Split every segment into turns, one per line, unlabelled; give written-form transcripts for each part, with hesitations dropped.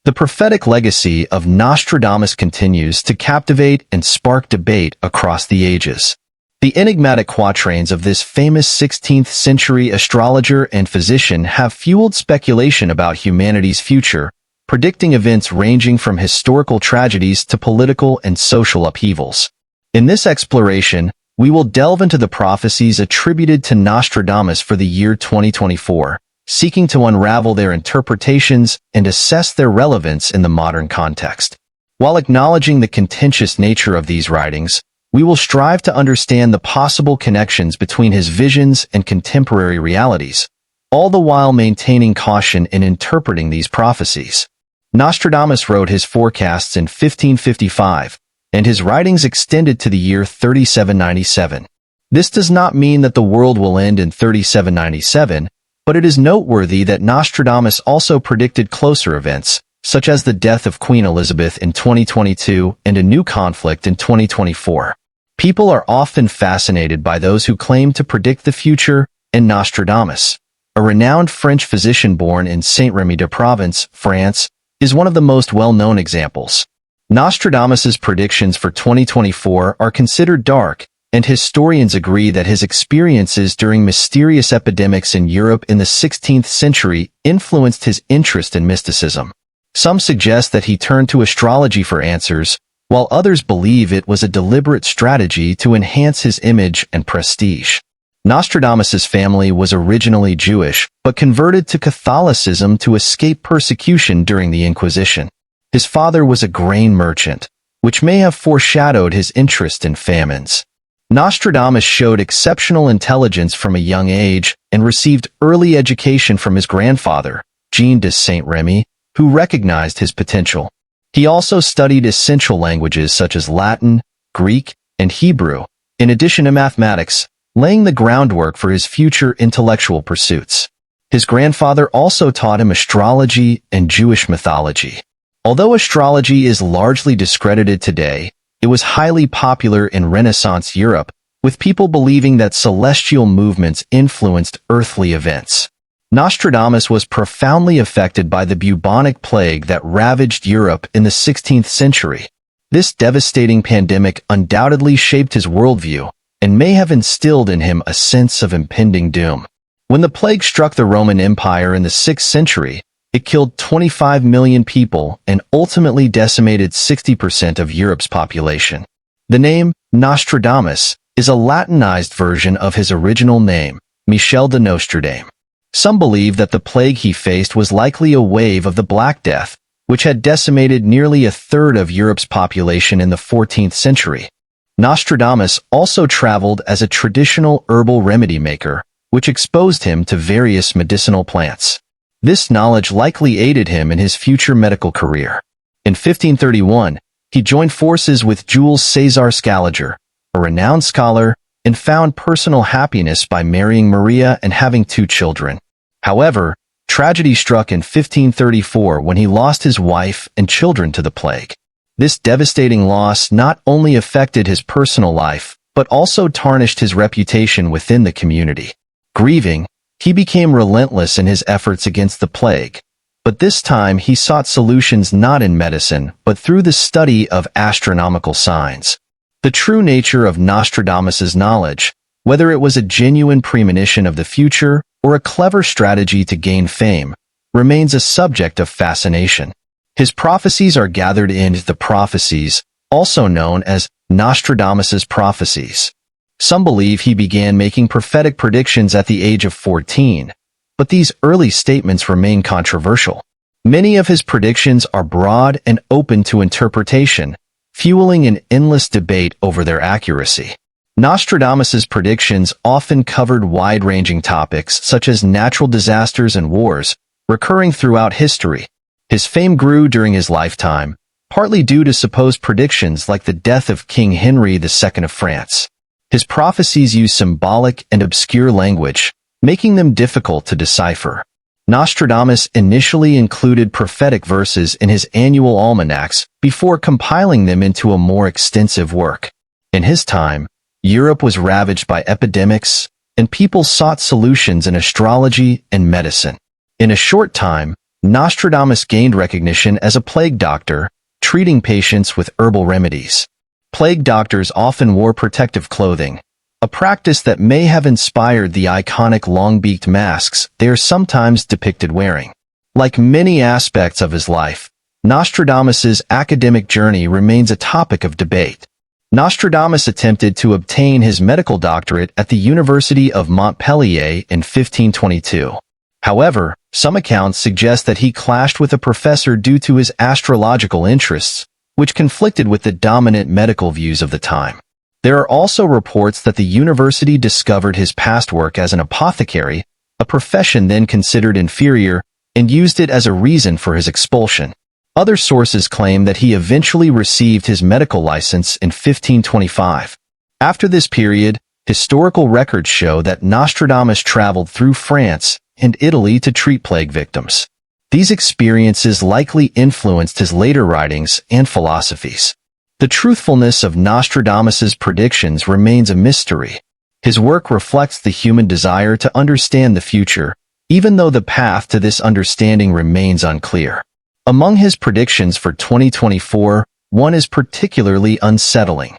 The prophetic legacy of Nostradamus continues to captivate and spark debate across the ages. The enigmatic quatrains of this famous 16th-century astrologer and physician have fueled speculation about humanity's future, predicting events ranging from historical tragedies to political and social upheavals. In this exploration, we will delve into the prophecies attributed to Nostradamus for the year 2024, seeking to unravel their interpretations and assess their relevance in the modern context. While acknowledging the contentious nature of these writings, we will strive to understand the possible connections between his visions and contemporary realities, all the while maintaining caution in interpreting these prophecies. Nostradamus wrote his forecasts in 1555, and his writings extended to the year 3797. This does not mean that the world will end in 3797, but it is noteworthy that Nostradamus also predicted closer events, such as the death of Queen Elizabeth in 2022 and a new conflict in 2024. People are often fascinated by those who claim to predict the future, and Nostradamus, a renowned French physician born in Saint-Rémy-de-Provence, France, is one of the most well-known examples. Nostradamus's predictions for 2024 are considered dark, and historians agree that his experiences during mysterious epidemics in Europe in the 16th century influenced his interest in mysticism. Some suggest that he turned to astrology for answers, while others believe it was a deliberate strategy to enhance his image and prestige. Nostradamus's family was originally Jewish, but converted to Catholicism to escape persecution during the Inquisition. His father was a grain merchant, which may have foreshadowed his interest in famines. Nostradamus showed exceptional intelligence from a young age and received early education from his grandfather, Jean de Saint-Rémy, who recognized his potential. He also studied essential languages such as Latin, Greek, and Hebrew, in addition to mathematics, laying the groundwork for his future intellectual pursuits. His grandfather also taught him astrology and Jewish mythology. Although astrology is largely discredited today, it was highly popular in Renaissance Europe, with people believing that celestial movements influenced earthly events. Nostradamus was profoundly affected by the bubonic plague that ravaged Europe in the 16th century. This devastating pandemic undoubtedly shaped his worldview and may have instilled in him a sense of impending doom. When the plague struck the Roman Empire in the 6th century, it killed 25 million people and ultimately decimated 60% of Europe's population. The name Nostradamus is a Latinized version of his original name, Michel de Nostradame. Some believe that the plague he faced was likely a wave of the Black Death, which had decimated nearly a third of Europe's population in the 14th century. Nostradamus also traveled as a traditional herbal remedy maker, which exposed him to various medicinal plants. This knowledge likely aided him in his future medical career. In 1531, he joined forces with Jules César Scaliger, a renowned scholar, and found personal happiness by marrying Maria and having 2 children. However, tragedy struck in 1534 when he lost his wife and children to the plague. This devastating loss not only affected his personal life, but also tarnished his reputation within the community. Grieving, he became relentless in his efforts against the plague, but this time he sought solutions not in medicine, but through the study of astronomical signs. The true nature of Nostradamus's knowledge, whether it was a genuine premonition of the future or a clever strategy to gain fame, remains a subject of fascination. His prophecies are gathered in the Prophecies, also known as Nostradamus's Prophecies. Some believe he began making prophetic predictions at the age of 14, but these early statements remain controversial. Many of his predictions are broad and open to interpretation, fueling an endless debate over their accuracy. Nostradamus's predictions often covered wide-ranging topics such as natural disasters and wars, recurring throughout history. His fame grew during his lifetime, partly due to supposed predictions like the death of King Henry II of France. His prophecies use symbolic and obscure language, making them difficult to decipher. Nostradamus initially included prophetic verses in his annual almanacs before compiling them into a more extensive work. In his time, Europe was ravaged by epidemics, and people sought solutions in astrology and medicine. In a short time, Nostradamus gained recognition as a plague doctor, treating patients with herbal remedies. Plague doctors often wore protective clothing, a practice that may have inspired the iconic long-beaked masks they are sometimes depicted wearing. Like many aspects of his life, Nostradamus's academic journey remains a topic of debate. Nostradamus attempted to obtain his medical doctorate at the University of Montpellier in 1522. However, some accounts suggest that he clashed with a professor due to his astrological interests, which conflicted with the dominant medical views of the time. There are also reports that the university discovered his past work as an apothecary, a profession then considered inferior, and used it as a reason for his expulsion. Other sources claim that he eventually received his medical license in 1525. After this period, historical records show that Nostradamus traveled through France and Italy to treat plague victims. These experiences likely influenced his later writings and philosophies. The truthfulness of Nostradamus's predictions remains a mystery. His work reflects the human desire to understand the future, even though the path to this understanding remains unclear. Among his predictions for 2024, one is particularly unsettling: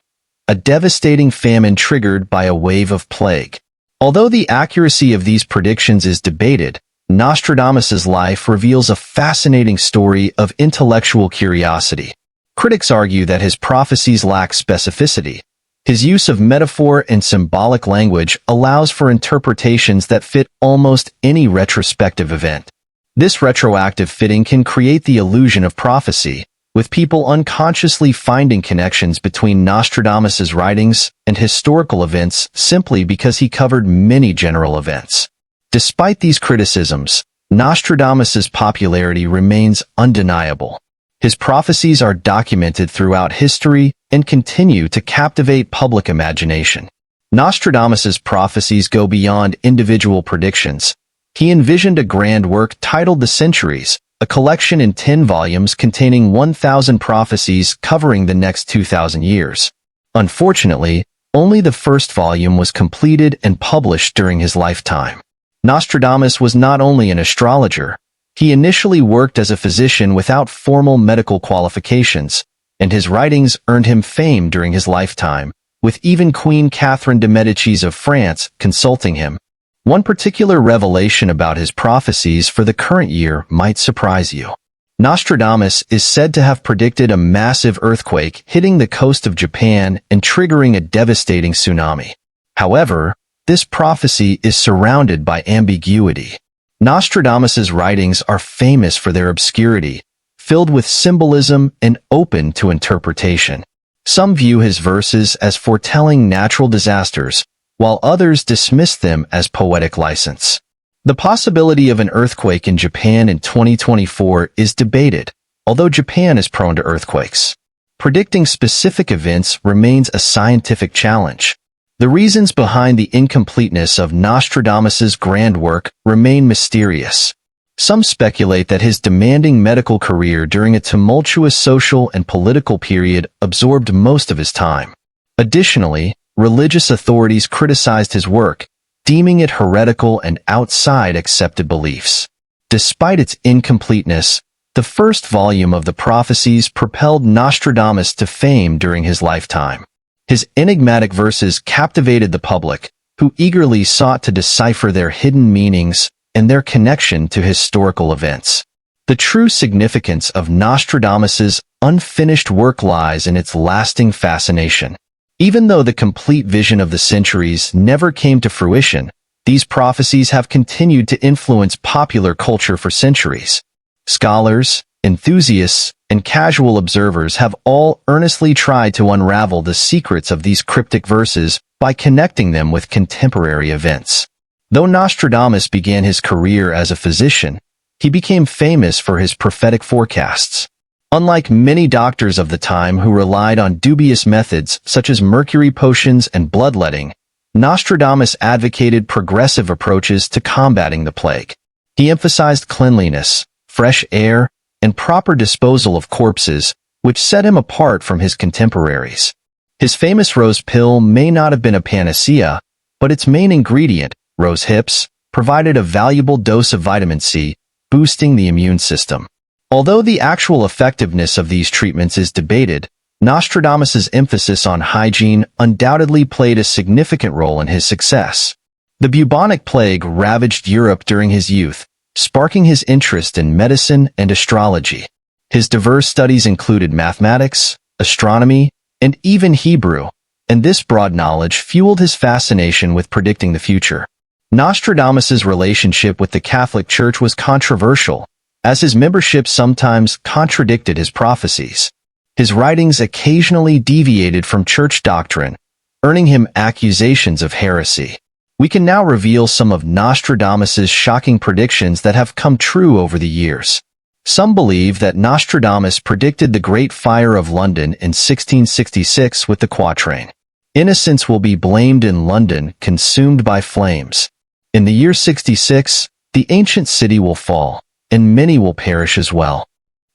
a devastating famine triggered by a wave of plague. Although the accuracy of these predictions is debated, Nostradamus's life reveals a fascinating story of intellectual curiosity. Critics argue that his prophecies lack specificity. His use of metaphor and symbolic language allows for interpretations that fit almost any retrospective event. This retroactive fitting can create the illusion of prophecy, with people unconsciously finding connections between Nostradamus's writings and historical events simply because he covered many general events. Despite these criticisms, Nostradamus's popularity remains undeniable. His prophecies are documented throughout history and continue to captivate public imagination. Nostradamus's prophecies go beyond individual predictions. He envisioned a grand work titled The Centuries, a collection in 10 volumes containing 1,000 prophecies covering the next 2,000 years. Unfortunately, only the first volume was completed and published during his lifetime. Nostradamus was not only an astrologer. He initially worked as a physician without formal medical qualifications, and his writings earned him fame during his lifetime, with even Queen Catherine de' Medici of France consulting him. One particular revelation about his prophecies for the current year might surprise you. Nostradamus is said to have predicted a massive earthquake hitting the coast of Japan and triggering a devastating tsunami. However, this prophecy is surrounded by ambiguity. Nostradamus's writings are famous for their obscurity, filled with symbolism and open to interpretation. Some view his verses as foretelling natural disasters, while others dismiss them as poetic license. The possibility of an earthquake in Japan in 2024 is debated, although Japan is prone to earthquakes. Predicting specific events remains a scientific challenge. The reasons behind the incompleteness of Nostradamus's grand work remain mysterious. Some speculate that his demanding medical career during a tumultuous social and political period absorbed most of his time. Additionally, religious authorities criticized his work, deeming it heretical and outside accepted beliefs. Despite its incompleteness, the first volume of the Prophecies propelled Nostradamus to fame during his lifetime. His enigmatic verses captivated the public, who eagerly sought to decipher their hidden meanings and their connection to historical events. The true significance of Nostradamus's unfinished work lies in its lasting fascination. Even though the complete vision of the centuries never came to fruition, these prophecies have continued to influence popular culture for centuries. Scholars, enthusiasts, and casual observers have all earnestly tried to unravel the secrets of these cryptic verses by connecting them with contemporary events. Though Nostradamus began his career as a physician, he became famous for his prophetic forecasts. Unlike many doctors of the time who relied on dubious methods such as mercury potions and bloodletting, Nostradamus advocated progressive approaches to combating the plague. He emphasized cleanliness, fresh air, and proper disposal of corpses, which set him apart from his contemporaries. His famous rose pill may not have been a panacea, but its main ingredient, rose hips, provided a valuable dose of vitamin C, boosting the immune system. Although the actual effectiveness of these treatments is debated, Nostradamus's emphasis on hygiene undoubtedly played a significant role in his success. The bubonic plague ravaged Europe during his youth, sparking his interest in medicine and astrology. His diverse studies included mathematics, astronomy, and even Hebrew, and this broad knowledge fueled his fascination with predicting the future. Nostradamus's relationship with the Catholic Church was controversial, as his membership sometimes contradicted his prophecies. His writings occasionally deviated from church doctrine, earning him accusations of heresy. We can now reveal some of Nostradamus's shocking predictions that have come true over the years. Some believe that Nostradamus predicted the Great Fire of London in 1666 with the Quatrain. Innocents will be blamed in London, consumed by flames. In the year 66, the ancient city will fall, and many will perish as well.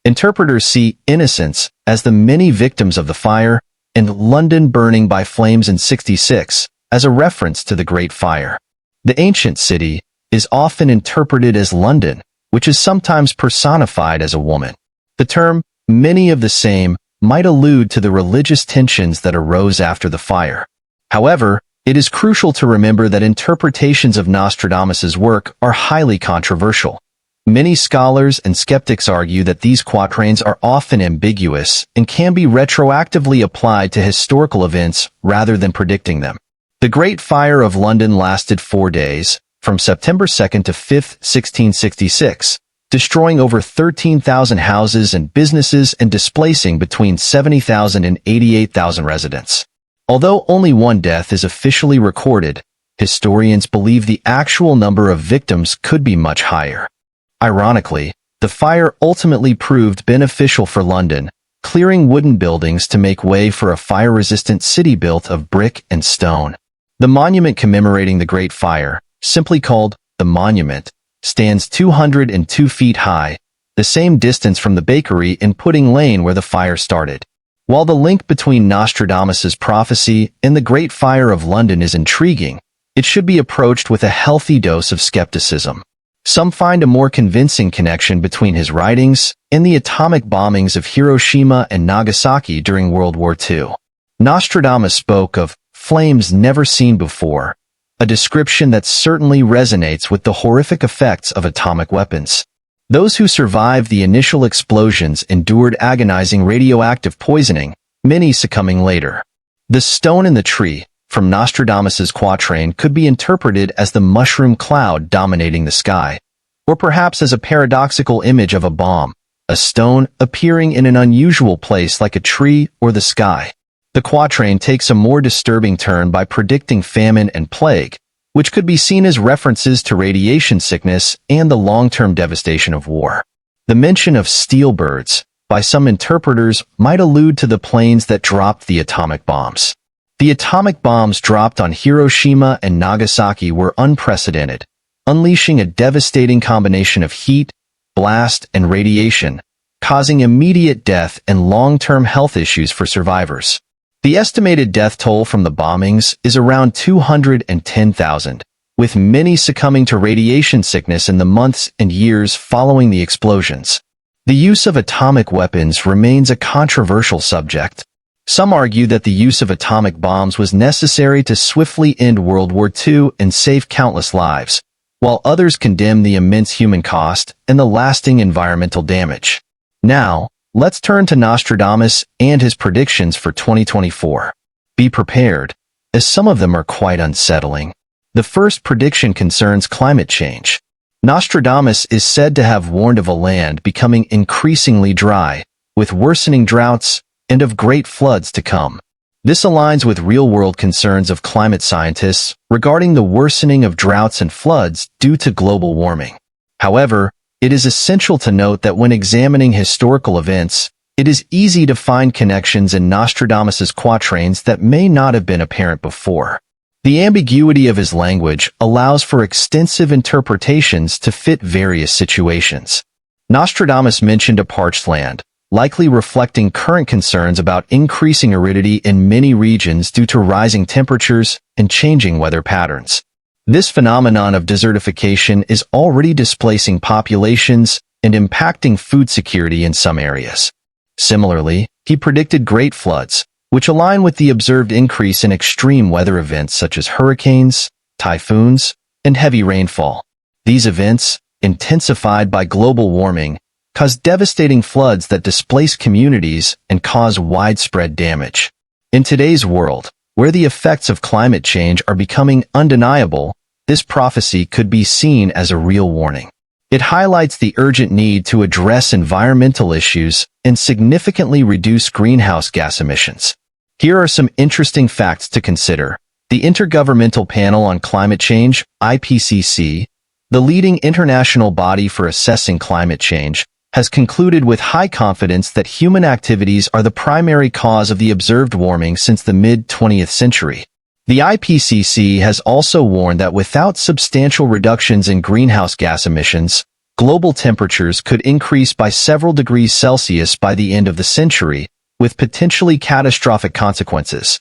Interpreters see innocents as the many victims of the fire, and London burning by flames in 66 as a reference to the Great Fire. The ancient city is often interpreted as London, which is sometimes personified as a woman. The term, many of the same, might allude to the religious tensions that arose after the fire. However, it is crucial to remember that interpretations of Nostradamus's work are highly controversial. Many scholars and skeptics argue that these quatrains are often ambiguous and can be retroactively applied to historical events rather than predicting them. The Great Fire of London lasted 4 days, from September 2nd to 5th, 1666, destroying over 13,000 houses and businesses and displacing between 70,000 and 88,000 residents. Although only one death is officially recorded, historians believe the actual number of victims could be much higher. Ironically, the fire ultimately proved beneficial for London, clearing wooden buildings to make way for a fire-resistant city built of brick and stone. The monument commemorating the Great Fire, simply called the Monument, stands 202 feet high, the same distance from the bakery in Pudding Lane where the fire started. While the link between Nostradamus's prophecy and the Great Fire of London is intriguing, it should be approached with a healthy dose of skepticism. Some find a more convincing connection between his writings and the atomic bombings of Hiroshima and Nagasaki during World War II. Nostradamus spoke of flames never seen before, a description that certainly resonates with the horrific effects of atomic weapons. Those who survived the initial explosions endured agonizing radioactive poisoning, many succumbing later. The stone in the tree, from Nostradamus's quatrain, could be interpreted as the mushroom cloud dominating the sky, or perhaps as a paradoxical image of a bomb, a stone appearing in an unusual place like a tree or the sky. The quatrain takes a more disturbing turn by predicting famine and plague, which could be seen as references to radiation sickness and the long-term devastation of war. The mention of steel birds, by some interpreters, might allude to the planes that dropped the atomic bombs. The atomic bombs dropped on Hiroshima and Nagasaki were unprecedented, unleashing a devastating combination of heat, blast, and radiation, causing immediate death and long-term health issues for survivors. The estimated death toll from the bombings is around 210,000, with many succumbing to radiation sickness in the months and years following the explosions. The use of atomic weapons remains a controversial subject. Some argue that the use of atomic bombs was necessary to swiftly end World War II and save countless lives, while others condemn the immense human cost and the lasting environmental damage. Now, let's turn to Nostradamus and his predictions for 2024. Be prepared, as some of them are quite unsettling. The first prediction concerns climate change. Nostradamus is said to have warned of a land becoming increasingly dry, with worsening droughts, and of great floods to come. This aligns with real-world concerns of climate scientists regarding the worsening of droughts and floods due to global warming. However, it is essential to note that when examining historical events, it is easy to find connections in Nostradamus's quatrains that may not have been apparent before. The ambiguity of his language allows for extensive interpretations to fit various situations. Nostradamus mentioned a parched land, likely reflecting current concerns about increasing aridity in many regions due to rising temperatures and changing weather patterns. This phenomenon of desertification is already displacing populations and impacting food security in some areas. Similarly, he predicted great floods, which align with the observed increase in extreme weather events such as hurricanes, typhoons, and heavy rainfall. These events, intensified by global warming, cause devastating floods that displace communities and cause widespread damage. In today's world, where the effects of climate change are becoming undeniable, this prophecy could be seen as a real warning. It highlights the urgent need to address environmental issues and significantly reduce greenhouse gas emissions. Here are some interesting facts to consider. The Intergovernmental Panel on Climate Change, IPCC, the leading international body for assessing climate change, has concluded with high confidence that human activities are the primary cause of the observed warming since the mid-20th century. The IPCC has also warned that without substantial reductions in greenhouse gas emissions, global temperatures could increase by several degrees Celsius by the end of the century, with potentially catastrophic consequences.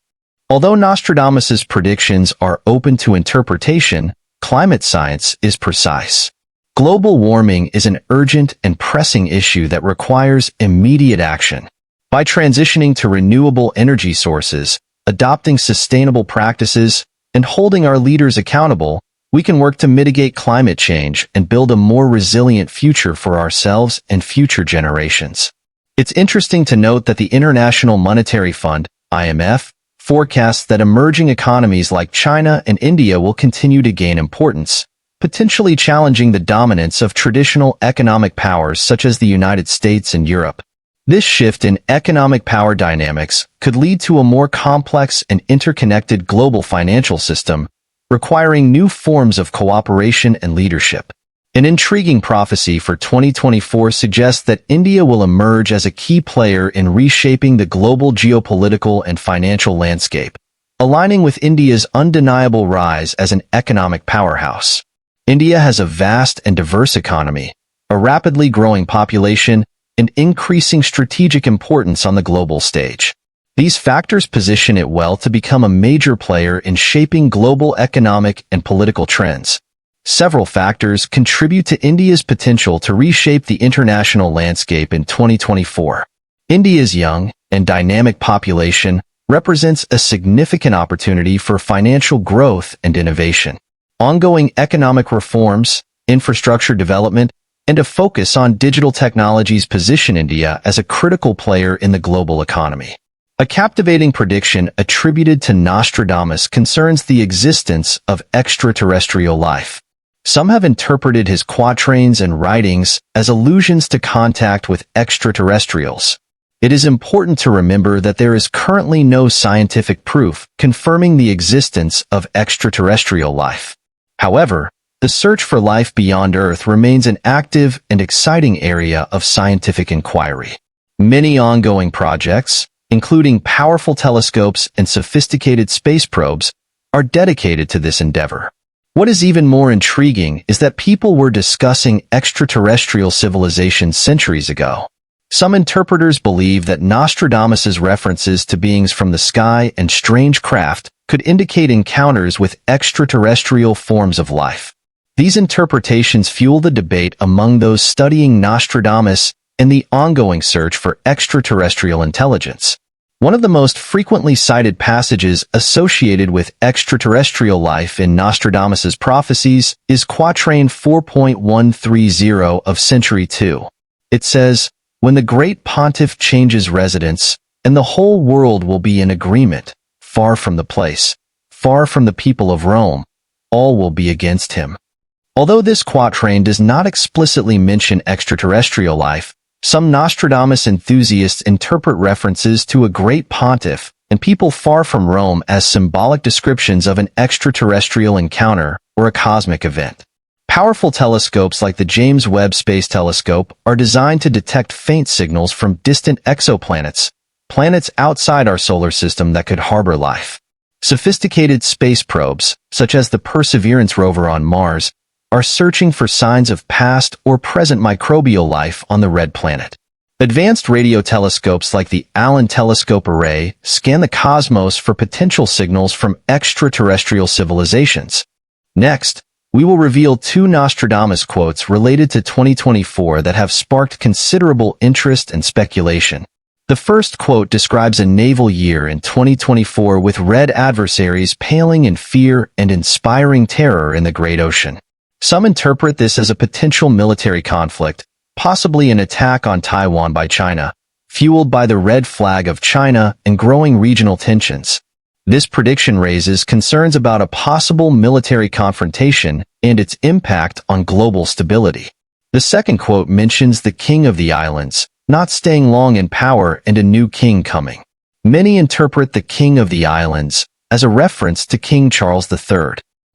Although Nostradamus's predictions are open to interpretation, climate science is precise. Global warming is an urgent and pressing issue that requires immediate action. By transitioning to renewable energy sources, adopting sustainable practices, and holding our leaders accountable, we can work to mitigate climate change and build a more resilient future for ourselves and future generations. It's interesting to note that the International Monetary Fund, IMF, forecasts that emerging economies like China and India will continue to gain importance, potentially challenging the dominance of traditional economic powers such as the United States and Europe. This shift in economic power dynamics could lead to a more complex and interconnected global financial system, requiring new forms of cooperation and leadership. An intriguing prophecy for 2024 suggests that India will emerge as a key player in reshaping the global geopolitical and financial landscape, aligning with India's undeniable rise as an economic powerhouse. India has a vast and diverse economy, a rapidly growing population, and increasing strategic importance on the global stage. These factors position it well to become a major player in shaping global economic and political trends. Several factors contribute to India's potential to reshape the international landscape in 2024. India's young and dynamic population represents a significant opportunity for financial growth and innovation. Ongoing economic reforms, infrastructure development, and a focus on digital technologies position India as a critical player in the global economy. A captivating prediction attributed to Nostradamus concerns the existence of extraterrestrial life. Some have interpreted his quatrains and writings as allusions to contact with extraterrestrials. It is important to remember that there is currently no scientific proof confirming the existence of extraterrestrial life. However, the search for life beyond Earth remains an active and exciting area of scientific inquiry. Many ongoing projects, including powerful telescopes and sophisticated space probes, are dedicated to this endeavor. What is even more intriguing is that people were discussing extraterrestrial civilizations centuries ago. Some interpreters believe that Nostradamus's references to beings from the sky and strange craft could indicate encounters with extraterrestrial forms of life. These interpretations fuel the debate among those studying Nostradamus and the ongoing search for extraterrestrial intelligence. One of the most frequently cited passages associated with extraterrestrial life in Nostradamus's prophecies is Quatrain 4.130 of Century 2. It says, "When the great pontiff changes residence, and the whole world will be in agreement, far from the place, far from the people of Rome, all will be against him." Although this quatrain does not explicitly mention extraterrestrial life, some Nostradamus enthusiasts interpret references to a great pontiff and people far from Rome as symbolic descriptions of an extraterrestrial encounter or a cosmic event. Powerful telescopes like the James Webb Space Telescope are designed to detect faint signals from distant exoplanets, planets outside our solar system that could harbor life. Sophisticated space probes, such as the Perseverance rover on Mars, are searching for signs of past or present microbial life on the red planet. Advanced radio telescopes like the Allen Telescope Array scan the cosmos for potential signals from extraterrestrial civilizations. Next, we will reveal two Nostradamus quotes related to 2024 that have sparked considerable interest and speculation. The first quote describes a naval year in 2024 with red adversaries paling in fear and inspiring terror in the Great Ocean. Some interpret this as a potential military conflict, possibly an attack on Taiwan by China, fueled by the red flag of China and growing regional tensions. This prediction raises concerns about a possible military confrontation and its impact on global stability. The second quote mentions the king of the islands, not staying long in power and a new king coming. Many interpret the king of the islands as a reference to King Charles III.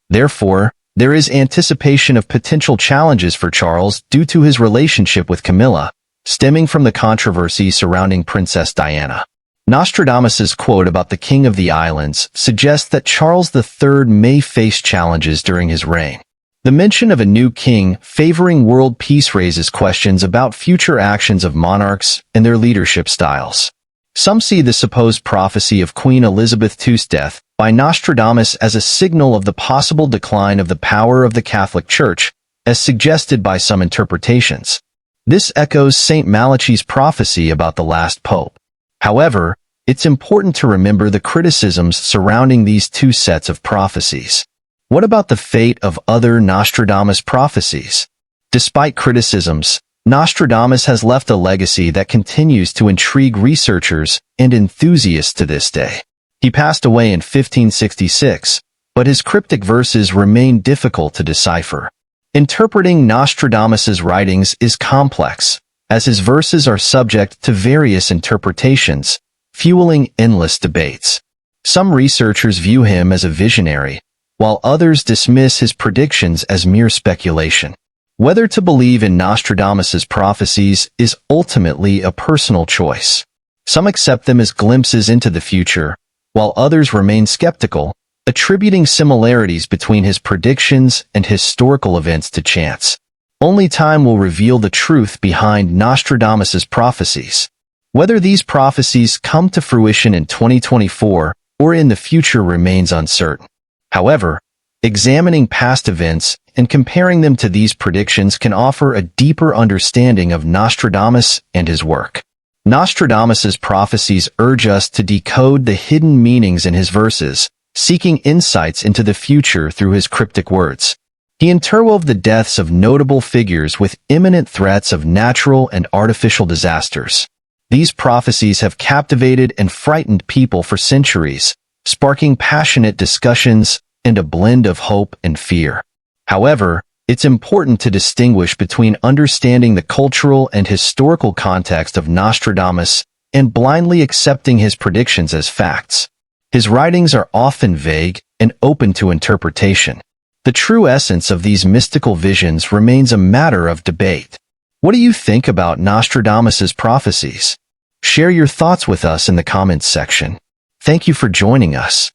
Therefore, there is anticipation of potential challenges for Charles due to his relationship with Camilla, stemming from the controversy surrounding Princess Diana. Nostradamus's quote about the king of the islands suggests that Charles III may face challenges during his reign. The mention of a new king favoring world peace raises questions about future actions of monarchs and their leadership styles. Some see the supposed prophecy of Queen Elizabeth II's death by Nostradamus as a signal of the possible decline of the power of the Catholic Church, as suggested by some interpretations. This echoes St. Malachi's prophecy about the last pope. However, it's important to remember the criticisms surrounding these two sets of prophecies. What about the fate of other Nostradamus prophecies? Despite criticisms, Nostradamus has left a legacy that continues to intrigue researchers and enthusiasts to this day. He passed away in 1566, but his cryptic verses remain difficult to decipher. Interpreting Nostradamus's writings is complex, as his verses are subject to various interpretations, fueling endless debates. Some researchers view him as a visionary, while others dismiss his predictions as mere speculation. Whether to believe in Nostradamus's prophecies is ultimately a personal choice. Some accept them as glimpses into the future, while others remain skeptical, attributing similarities between his predictions and historical events to chance. Only time will reveal the truth behind Nostradamus's prophecies. Whether these prophecies come to fruition in 2024 or in the future remains uncertain. However, examining past events and comparing them to these predictions can offer a deeper understanding of Nostradamus and his work. Nostradamus's prophecies urge us to decode the hidden meanings in his verses, seeking insights into the future through his cryptic words. He interwove the deaths of notable figures with imminent threats of natural and artificial disasters. These prophecies have captivated and frightened people for centuries, sparking passionate discussions and a blend of hope and fear. However, it's important to distinguish between understanding the cultural and historical context of Nostradamus and blindly accepting his predictions as facts. His writings are often vague and open to interpretation. The true essence of these mystical visions remains a matter of debate. What do you think about Nostradamus's prophecies? Share your thoughts with us in the comments section. Thank you for joining us.